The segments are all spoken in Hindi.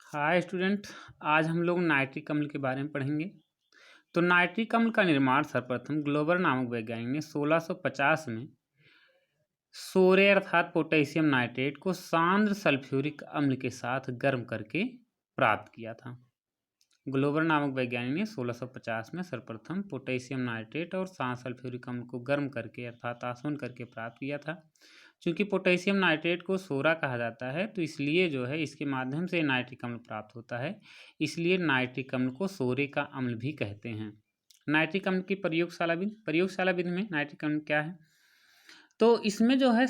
Hi student. आज हम लोग नाइट्रिक अम्ल के बारे में पढ़ेंगे। तो नाइट्रिक अम्ल का निर्माण सर्वप्रथम ग्लोबर नामक वैज्ञानिक ने 1650 में सोरे अर्थात पोटेशियम नाइट्रेट को सांद्र सल्फ्यूरिक अम्ल के साथ गर्म करके प्राप्त किया था। ग्लोबर नामक वैज्ञानिक ने 1650 में सर्वप्रथम पोटेशियम नाइट्रेट और सांद्र सल्फ्यूरिक अम्ल को गर्म करके अर्थात आसवन करके प्राप्त किया था। चूँकि पोटेशियम नाइट्रेट को सोरा कहा जाता है तो इसलिए जो है इसके माध्यम से नाइट्रिक अम्ल प्राप्त होता है, इसलिए नाइट्रिक अम्ल को सोरे का अम्ल भी कहते हैं। नाइट्रिक अम्ल की प्रयोगशाला विधि में नाइट्रिक अम्ल क्या है, तो इसमें जो है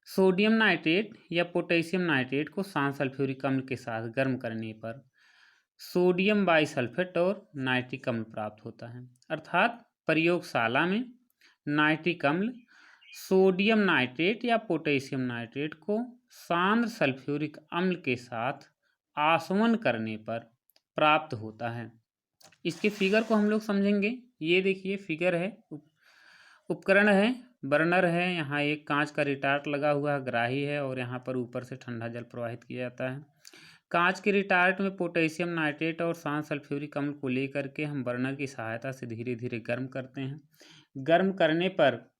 सोडियम नाइट्रेट या पोटेशियम नाइट्रेट को सांद्र सल्फ्यूरिक अम्ल के साथ गर्म करने पर सोडियम बाइसल्फेट और नाइट्रिक अम्ल प्राप्त होता है। अर्थात प्रयोगशाला में नाइट्रिक अम्ल सोडियम नाइट्रेट या पोटेशियम नाइट्रेट को सांद्र सल्फ्यूरिक अम्ल के साथ आसवन करने पर प्राप्त होता है। इसके फिगर को हम लोग समझेंगे। ये देखिए फिगर है, उपकरण है, बर्नर है, यहाँ एक कांच का रिटार्ट लगा हुआ है, ग्राही है और यहाँ पर ऊपर से ठंडा जल प्रवाहित किया जाता है। कांच के रिटार्ट में पोटेशियम नाइट्रेट और सांद्र सल्फ्यूरिक अम्ल को लेकर के हम बर्नर की सहायता से धीरे धीरे गर्म करते हैं। गर्म करने पर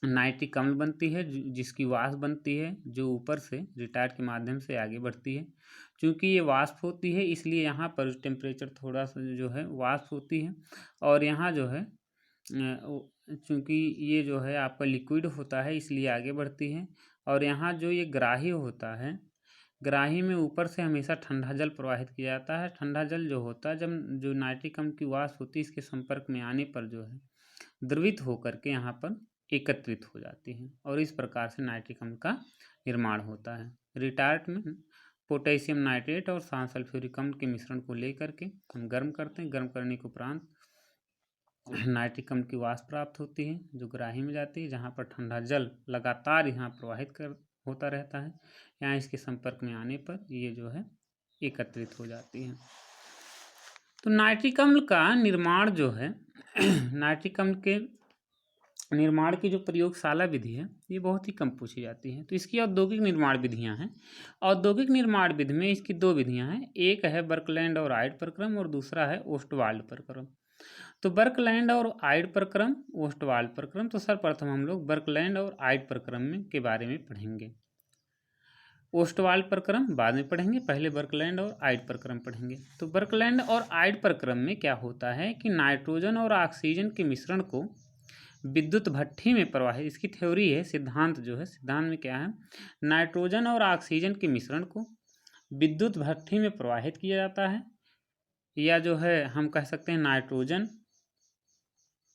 नाइट्रिक अम्ल बनती है जिसकी वाष्प बनती है, जो ऊपर से रिटार्ट के माध्यम से आगे बढ़ती है। चूँकि ये वाष्प होती है इसलिए यहाँ पर टेम्परेचर थोड़ा सा जो है वाष्प होती है और यहाँ जो है चूँकि ये जो है आपका लिक्विड होता है इसलिए आगे बढ़ती है। और यहाँ जो ये ग्राही होता है, ग्राही में ऊपर से हमेशा ठंडा जल प्रवाहित किया जाता है। ठंडा जल जो होता है जब जो नाइट्रिक अम्ल की वाष्प होती है इसके संपर्क में आने पर जो है द्रवित होकर के यहाँ पर एकत्रित हो जाती है और इस प्रकार से नाइट्रिक अम्ल का निर्माण होता है। रिटार्ट में पोटेशियम नाइट्रेट और सांद्र सल्फ्यूरिक अम्ल के मिश्रण को लेकर के हम गर्म करते हैं। गर्म करने के उपरांत नाइट्रिक अम्ल की वाष्प प्राप्त होती है जो ग्राही में जाती है, जहाँ पर ठंडा जल लगातार यहाँ प्रवाहित होता रहता है। यहाँ इसके संपर्क में आने पर ये जो है एकत्रित हो जाती है। तो नाइट्रिक अम्ल का निर्माण जो है नाइट्रिक अम्ल के निर्माण की जो प्रयोगशाला विधि है ये बहुत ही कम पूछी जाती है। तो इसकी औद्योगिक निर्माण विधियां हैं। औद्योगिक निर्माण विधि में इसकी दो विधियां हैं, एक है बर्कलैंड और आइड प्रक्रम और दूसरा है ओस्टवाल्ड प्रक्रम। तो बर्कलैंड और आइड प्रक्रम, ओस्टवाल्ड प्रक्रम, तो सर्वप्रथम हम लोग बर्कलैंड और आइड प्रक्रम में के बारे में पढ़ेंगे। ओस्टवाल्ड प्रक्रम बाद में पढ़ेंगे, पहले बर्कलैंड और आइड प्रक्रम पढ़ेंगे। तो बर्कलैंड और आइड प्रक्रम में क्या होता है कि नाइट्रोजन और ऑक्सीजन के मिश्रण को विद्युत भट्ठी में प्रवाहित, इसकी थ्योरी है, सिद्धांत जो है, सिद्धांत में क्या है, नाइट्रोजन और ऑक्सीजन के मिश्रण को विद्युत भट्ठी में प्रवाहित किया जाता है, या जो है हम कह सकते हैं नाइट्रोजन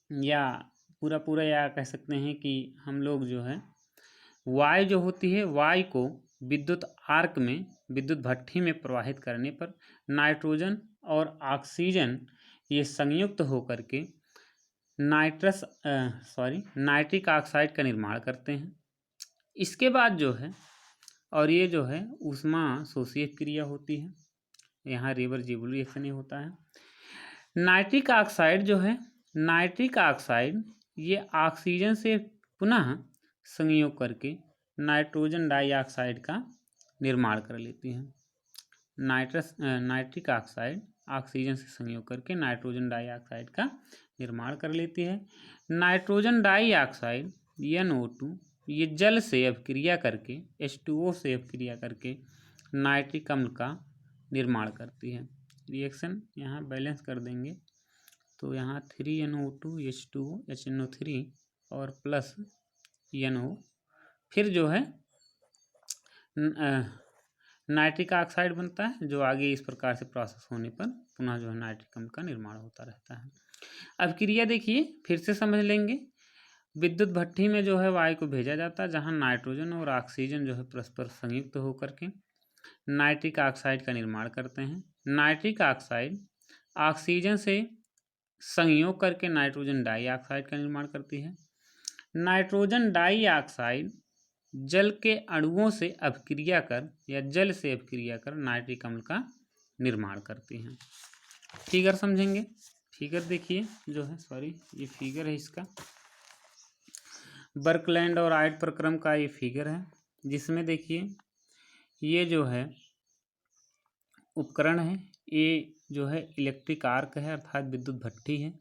या पूरा या कह सकते हैं कि हम लोग जो है वायु जो होती है वायु को विद्युत आर्क में विद्युत भट्ठी में प्रवाहित करने पर नाइट्रोजन और ऑक्सीजन ये संयुक्त होकर के नाइट्रिक ऑक्साइड का निर्माण करते हैं। इसके बाद जो है और ये जो है ऊष्मा शोषीय क्रिया होती है, यहाँ रिवर्सिबल रिएक्शन ये होता है। नाइट्रिक ऑक्साइड जो है, नाइट्रिक ऑक्साइड ये ऑक्सीजन से पुनः संयोग करके नाइट्रोजन डाइऑक्साइड का निर्माण कर लेती है। नाइट्रिक ऑक्साइड ऑक्सीजन से संयोग करके नाइट्रोजन डाइऑक्साइड का निर्माण कर लेती है। नाइट्रोजन डाइऑक्साइड NO2 ये जल से अभिक्रिया करके H2O से अभिक्रिया करके नाइट्रिक अम्ल का निर्माण करती है। रिएक्शन यहाँ बैलेंस कर देंगे तो यहाँ 3NO2 H2O HNO3 और प्लस NO, फिर जो है नाइट्रिक ऑक्साइड बनता है जो आगे इस प्रकार से प्रोसेस होने पर पुनः जो है नाइट्रिक अम्ल का निर्माण होता रहता है। अब क्रिया देखिए फिर से समझ लेंगे। विद्युत भट्ठी में जो है वायु को भेजा जाता है जहाँ नाइट्रोजन और ऑक्सीजन जो है परस्पर संयुक्त होकर के नाइट्रिक ऑक्साइड का निर्माण करते हैं। नाइट्रिक ऑक्साइड ऑक्सीजन से संयोग करके नाइट्रोजन डाइऑक्साइड का निर्माण करती है। नाइट्रोजन डाइऑक्साइड जल के अणुओं से अभिक्रिया कर या जल से अभिक्रिया कर नाइट्रिक अम्ल का निर्माण करती हैं। फिगर समझेंगे। फिगर देखिए जो है, ये फिगर है इसका, बर्कलैंड और आइड प्रक्रम का ये फिगर है, जिसमें देखिए ये जो है उपकरण है, ये जो है इलेक्ट्रिक आर्क है अर्थात विद्युत भट्ठी है।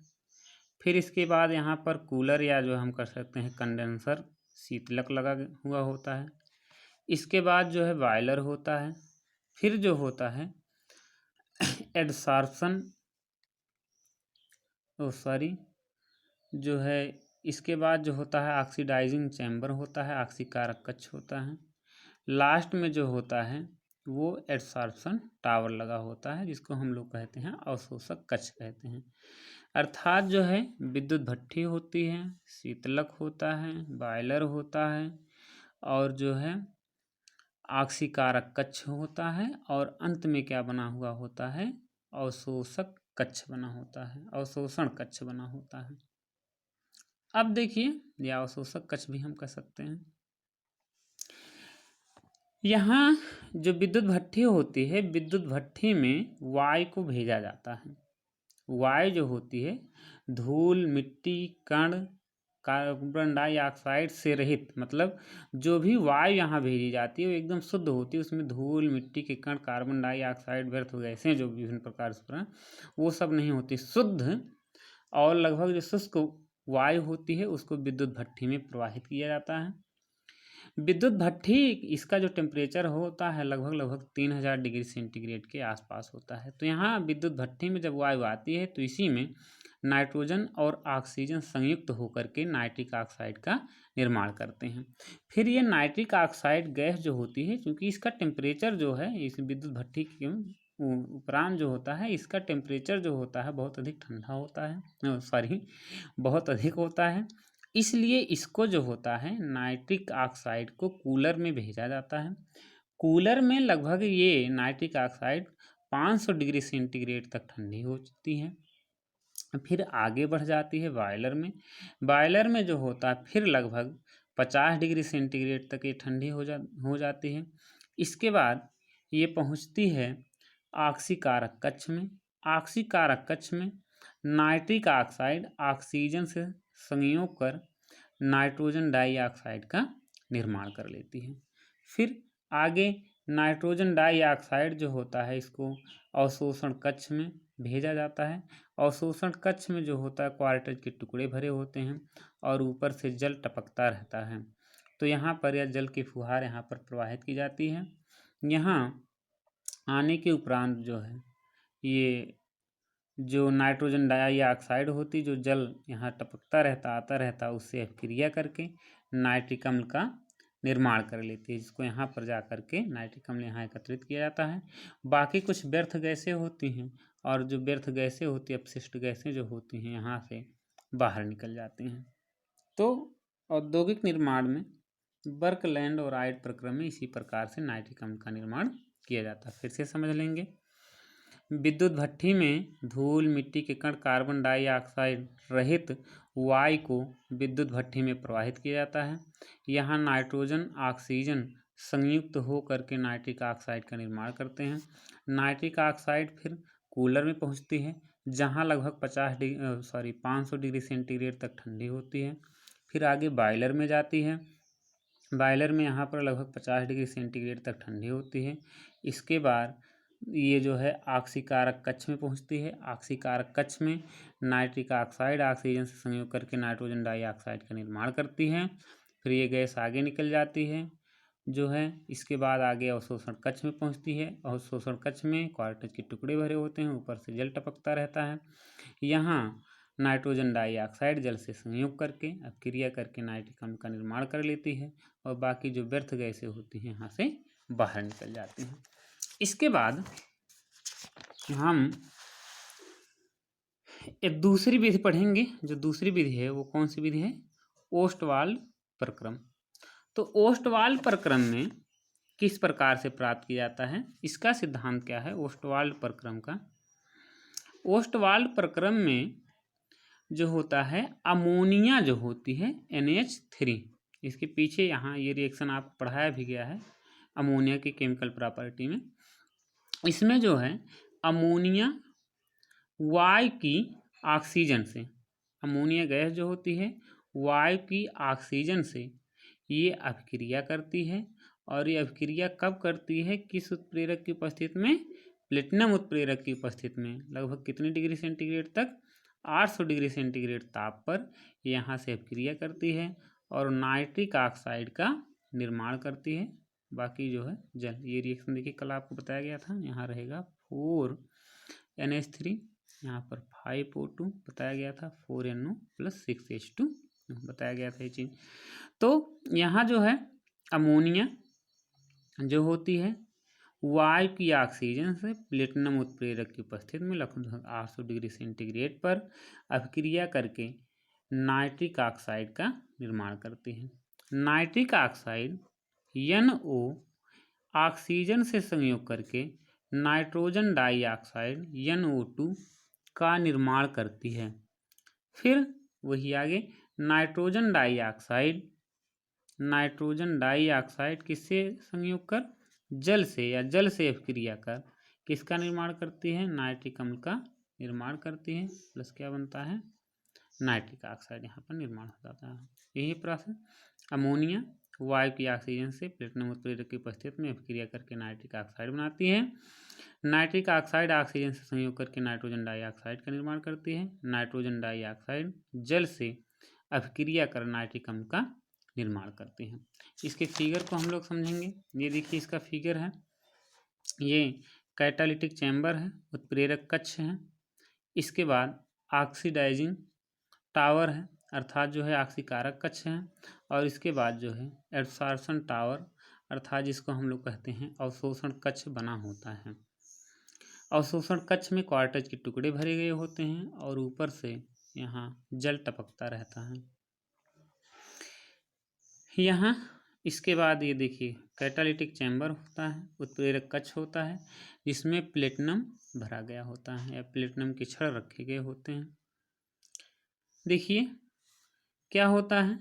फिर इसके बाद यहाँ पर कूलर या जो हम कर सकते हैं कंडेंसर शीतलक लगा हुआ होता है। इसके बाद जो है बॉयलर होता है। फिर जो होता है एडसॉर्प्शन जो है इसके बाद जो होता है ऑक्सीडाइजिंग चैम्बर होता है, ऑक्सीकारक कक्ष होता है। लास्ट में जो होता है वो एडसॉर्प्शन टावर लगा होता है, जिसको हम लोग कहते हैं अवशोषक कक्ष कहते हैं। अर्थात जो है विद्युत भट्ठी होती है, शीतलक होता है, बॉयलर होता है और जो है ऑक्सीकारक कक्ष होता है और अंत में क्या बना हुआ होता है, अवशोषक कक्ष बना होता है, अवशोषण कक्ष बना होता है। अब देखिए या अवशोषक कक्ष भी हम कह सकते हैं। यहाँ जो विद्युत भट्ठी होती है, विद्युत भट्ठी में वायु को भेजा जाता है। वायु जो होती है धूल, मिट्टी, कण, कार्बन डाइऑक्साइड से रहित, मतलब जो भी वायु यहाँ भेजी जाती है वो एकदम शुद्ध होती है। उसमें धूल, मिट्टी के कण, कार्बन डाइऑक्साइड, व्यर्थ गैसें जो विभिन्न प्रकार से वो सब नहीं होती, शुद्ध और लगभग जो शुष्क वायु होती है उसको विद्युत भट्ठी में प्रवाहित किया जाता है। विद्युत भट्ठी इसका जो टेम्परेचर होता है लगभग 3000 डिग्री सेंटीग्रेड के आसपास होता है। तो यहाँ विद्युत भट्ठी में जब वायु आती है तो इसी में नाइट्रोजन और ऑक्सीजन संयुक्त होकर के नाइट्रिक ऑक्साइड का निर्माण करते हैं। फिर ये नाइट्रिक ऑक्साइड गैस जो होती है, क्योंकि इसका टेम्परेचर जो है इस विद्युत भट्ठी के उपरांत जो होता है इसका टेम्परेचर जो होता है बहुत अधिक ठंडा होता है, बहुत अधिक होता है। इसलिए इसको जो होता है नाइट्रिक ऑक्साइड को कूलर में भेजा जाता है। कूलर में लगभग ये नाइट्रिक ऑक्साइड 500 डिग्री सेंटीग्रेड तक ठंडी होती है। फिर आगे बढ़ जाती है बॉयलर में। बॉयलर में जो होता है फिर लगभग 50 डिग्री सेंटीग्रेड तक ये ठंडी हो जाती है। इसके बाद ये पहुंचती है ऑक्सीकारक कक्ष में। ऑक्सीकारक कक्ष में नाइट्रिक ऑक्साइड ऑक्सीजन से संयोग कर नाइट्रोजन डाइऑक्साइड का निर्माण कर लेती है। फिर आगे नाइट्रोजन डाइऑक्साइड जो होता है इसको अवशोषण कक्ष में भेजा जाता है। अवशोषण कक्ष में जो होता है क्वार्टर के टुकड़े भरे होते हैं और ऊपर से जल टपकता रहता है। तो यहाँ पर यह जल की फुहार यहाँ पर प्रवाहित की जाती है। यहाँ आने के उपरांत जो है ये जो नाइट्रोजन डाइऑक्साइड होती, जो जल यहाँ टपकता रहता आता रहता, उससे अभिक्रिया करके नाइट्रिक अम्ल का निर्माण कर लेती है, जिसको यहाँ पर जा कर के नाइट्रिक अम्ल यहाँ एकत्रित किया जाता है। बाकी कुछ व्यर्थ गैसें होती हैं और जो व्यर्थ गैसें होती हैं, अपशिष्ट गैसें जो होती हैं यहाँ से बाहर निकल जाती हैं। तो औद्योगिक निर्माण में बर्कलैंड और आइड प्रक्रम में इसी प्रकार से नाइट्रिक अम्ल का निर्माण किया जाता है। फिर से समझ लेंगे। विद्युत भट्ठी में धूल, मिट्टी के कण, कार्बन डाइऑक्साइड रहित वायु को विद्युत भट्ठी में प्रवाहित किया जाता है। यहाँ नाइट्रोजन ऑक्सीजन संयुक्त हो करके नाइट्रिक ऑक्साइड का निर्माण करते हैं। नाइट्रिक ऑक्साइड फिर कूलर में पहुँचती है, जहाँ लगभग 500 डिग्री सेंटीग्रेड तक ठंडी होती है। फिर आगे बॉयलर में जाती है। बॉयलर में यहाँ पर लगभग 50 डिग्री सेंटीग्रेड तक ठंडी होती है। इसके बाद ये जो है ऑक्सीकारक कक्ष में पहुँचती है। ऑक्सीकारक कक्ष में नाइट्रिक ऑक्साइड ऑक्सीजन से संयोग करके नाइट्रोजन डाइऑक्साइड का निर्माण करती है। फिर ये गैस आगे निकल जाती है जो है। इसके बाद आगे अवशोषण कक्ष में पहुँचती है। अवशोषण कक्ष में क्वार्टर के टुकड़े भरे होते हैं, ऊपर से जल टपकता रहता है। यहाँ नाइट्रोजन डाइऑक्साइड जल से संयोग करके अभिक्रिया करके नाइट्रिक अम्ल का निर्माण कर लेती है और बाकी जो व्यर्थ गैसें होती हैं यहाँ से बाहर निकल जाती हैं। इसके बाद हम एक दूसरी विधि पढ़ेंगे। जो दूसरी विधि है वो कौन सी विधि है? ओस्टवाल्ड प्रक्रम। तो ओस्टवाल्ड प्रक्रम में किस प्रकार से प्राप्त किया जाता है, इसका सिद्धांत क्या है ओस्टवाल्ड प्रक्रम का? ओस्टवाल्ड प्रक्रम में जो होता है अमोनिया जो होती है NH3, इसके पीछे यहाँ ये रिएक्शन आप पढ़ाया भी गया है अमोनिया की केमिकल प्रॉपर्टी में। इसमें जो है अमोनिया वायु की ऑक्सीजन से, अमोनिया गैस जो होती है वायु की ऑक्सीजन से ये अभिक्रिया करती है और ये अभिक्रिया कब करती है, किस उत्प्रेरक की उपस्थिति में, प्लेटिनम उत्प्रेरक की उपस्थिति में। लगभग कितने डिग्री सेंटीग्रेड तक, 800 डिग्री सेंटीग्रेड ताप पर यहाँ से अभिक्रिया करती है और नाइट्रिक ऑक्साइड का निर्माण करती है। बाकी जो है जल, ये रिएक्शन देखिए कल आपको बताया गया था, यहाँ रहेगा 4NH3, यहाँ पर 5O2 बताया गया था, 4NO + 6H2 बताया गया था ये चीज़। तो यहाँ जो है अमोनिया जो होती है वायु की ऑक्सीजन से प्लेटिनम उत्प्रेरक की उपस्थिति में लगभग 800 डिग्री सेंटीग्रेड पर अभिक्रिया करके नाइट्रिक ऑक्साइड का निर्माण करती है। नाइट्रिक ऑक्साइड NO ऑक्सीजन से संयोग करके नाइट्रोजन डाइऑक्साइड NO2 का निर्माण करती है। फिर वही आगे नाइट्रोजन डाइऑक्साइड किससे संयोग कर, जल से या जल से अभिक्रिया कर किसका निर्माण करती है, नाइट्रिक अम्ल का निर्माण करती है, प्लस क्या बनता है, नाइट्रिक ऑक्साइड यहाँ पर निर्माण हो जाता है। यही प्रोसेस अमोनिया वायु की ऑक्सीजन से प्लेटिनम उत्प्रेरक की उपस्थिति में अभिक्रिया करके नाइट्रिक ऑक्साइड बनाती है। नाइट्रिक ऑक्साइड ऑक्सीजन से संयोग करके नाइट्रोजन डाइऑक्साइड का निर्माण करती है। नाइट्रोजन डाइऑक्साइड जल से अभिक्रिया कर नाइट्रिक अम्ल का निर्माण करती हैं। इसके फिगर को हम लोग समझेंगे। ये देखिए इसका फिगर है, ये कैटालिटिक चैम्बर है, उत्प्रेरक कक्ष है, इसके बाद ऑक्सीडाइजिंग टावर है, अर्थात जो है ऑक्सीकारक कक्ष है, और इसके बाद जो है एब्सॉर्प्शन टावर अर्थात जिसको हम लोग कहते हैं अवशोषण कक्ष बना होता है। अवशोषण कक्ष में क्वार्टज के टुकड़े भरे गए होते हैं और ऊपर से यहाँ जल टपकता रहता है। यहाँ इसके बाद ये देखिए कैटालिटिक चैम्बर होता है, उत्प्रेरक कक्ष होता है जिसमें प्लेटिनम भरा गया होता है या प्लेटिनम के छड़ रखे गए होते हैं। देखिए क्या होता है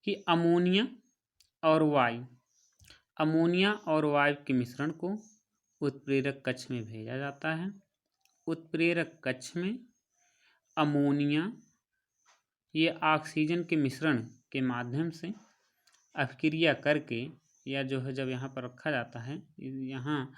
कि अमोनिया और वायु के मिश्रण को उत्प्रेरक कक्ष में भेजा जाता है। उत्प्रेरक कक्ष में अमोनिया ये ऑक्सीजन के मिश्रण के माध्यम से अभिक्रिया करके या जो है जब यहाँ पर रखा जाता है, यहाँ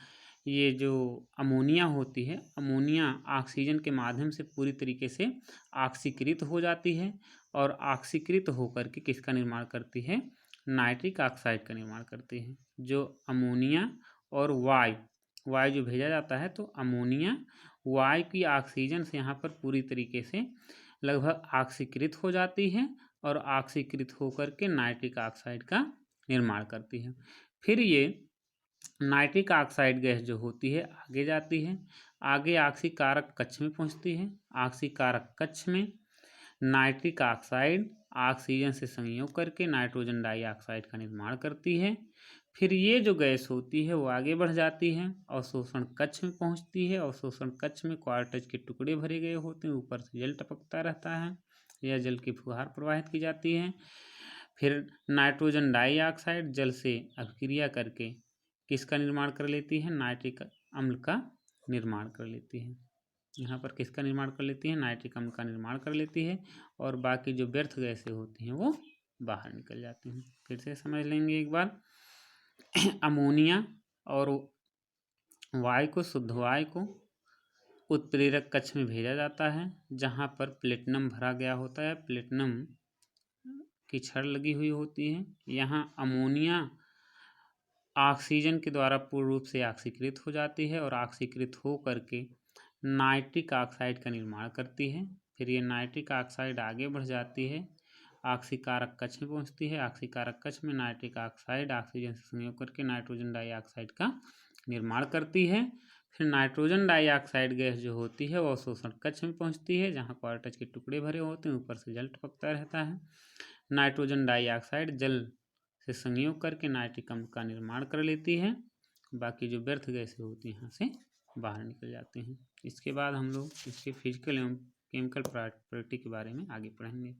ये जो अमोनिया होती है, अमोनिया ऑक्सीजन के माध्यम से पूरी तरीके से ऑक्सीकृत हो जाती है और ऑक्सीकृत होकर के किसका निर्माण करती है, नाइट्रिक ऑक्साइड का निर्माण करती है। जो अमोनिया और वायु जो भेजा जाता है, तो अमोनिया वायु की ऑक्सीजन से यहाँ पर पूरी तरीके से लगभग ऑक्सीकृत हो जाती है और ऑक्सीकृत होकर के नाइट्रिक ऑक्साइड का निर्माण करती है। फिर ये नाइट्रिक ऑक्साइड गैस जो होती है आगे जाती है, आगे ऑक्सीकारक कक्ष में पहुंचती है। ऑक्सीकारक कक्ष में नाइट्रिक ऑक्साइड ऑक्सीजन से संयोग करके नाइट्रोजन डाइऑक्साइड का निर्माण करती है। फिर ये जो गैस होती है वो आगे बढ़ जाती है, अवशोषण कक्ष में पहुंचती है। अवशोषण कक्ष में क्वार्टज के टुकड़े भरे गए होते हैं, ऊपर से जल टपकता रहता है या जल की फुहार प्रवाहित की जाती है। फिर नाइट्रोजन डाइऑक्साइड जल से अभिक्रिया करके किसका निर्माण कर लेती है, नाइट्रिक अम्ल का निर्माण कर लेती है। यहाँ पर किसका निर्माण कर लेती है, नाइट्रिक अम्ल का निर्माण कर लेती है और बाकी जो व्यर्थ गैसें होती हैं वो बाहर निकल जाती हैं। फिर से समझ लेंगे एक बार। अमोनिया और शुद्ध वायु को उत्प्रेरक कक्ष में भेजा जाता है जहाँ पर प्लेटिनम भरा गया होता है, प्लेटिनम की छड़ लगी हुई होती है। यहाँ अमोनिया ऑक्सीजन के द्वारा पूर्ण रूप से ऑक्सीकृत हो जाती है और ऑक्सीकृत हो करके नाइट्रिक ऑक्साइड का निर्माण करती है। फिर ये नाइट्रिक ऑक्साइड आगे बढ़ जाती है, ऑक्सीकारक कक्ष में पहुंचती है। ऑक्सीकारक कक्ष में नाइट्रिक ऑक्साइड ऑक्सीजन से संयोग करके नाइट्रोजन डाइऑक्साइड का निर्माण करती है। फिर नाइट्रोजन डाइऑक्साइड गैस जो होती है वो अवशोषण कक्ष में पहुंचती है जहाँ क्वार्टज के टुकड़े भरे होते हैं, ऊपर से जल टपकता रहता है। नाइट्रोजन डाइऑक्साइड जल से संयोग करके नाइट्रिक अम्ल का निर्माण कर लेती है। बाकी जो व्यर्थ गैसें होती हैं यहाँ से बाहर निकल जाते हैं। इसके बाद हम लोग इसके फिजिकल एवं केमिकल प्रॉपर्टी के बारे में आगे पढ़ेंगे।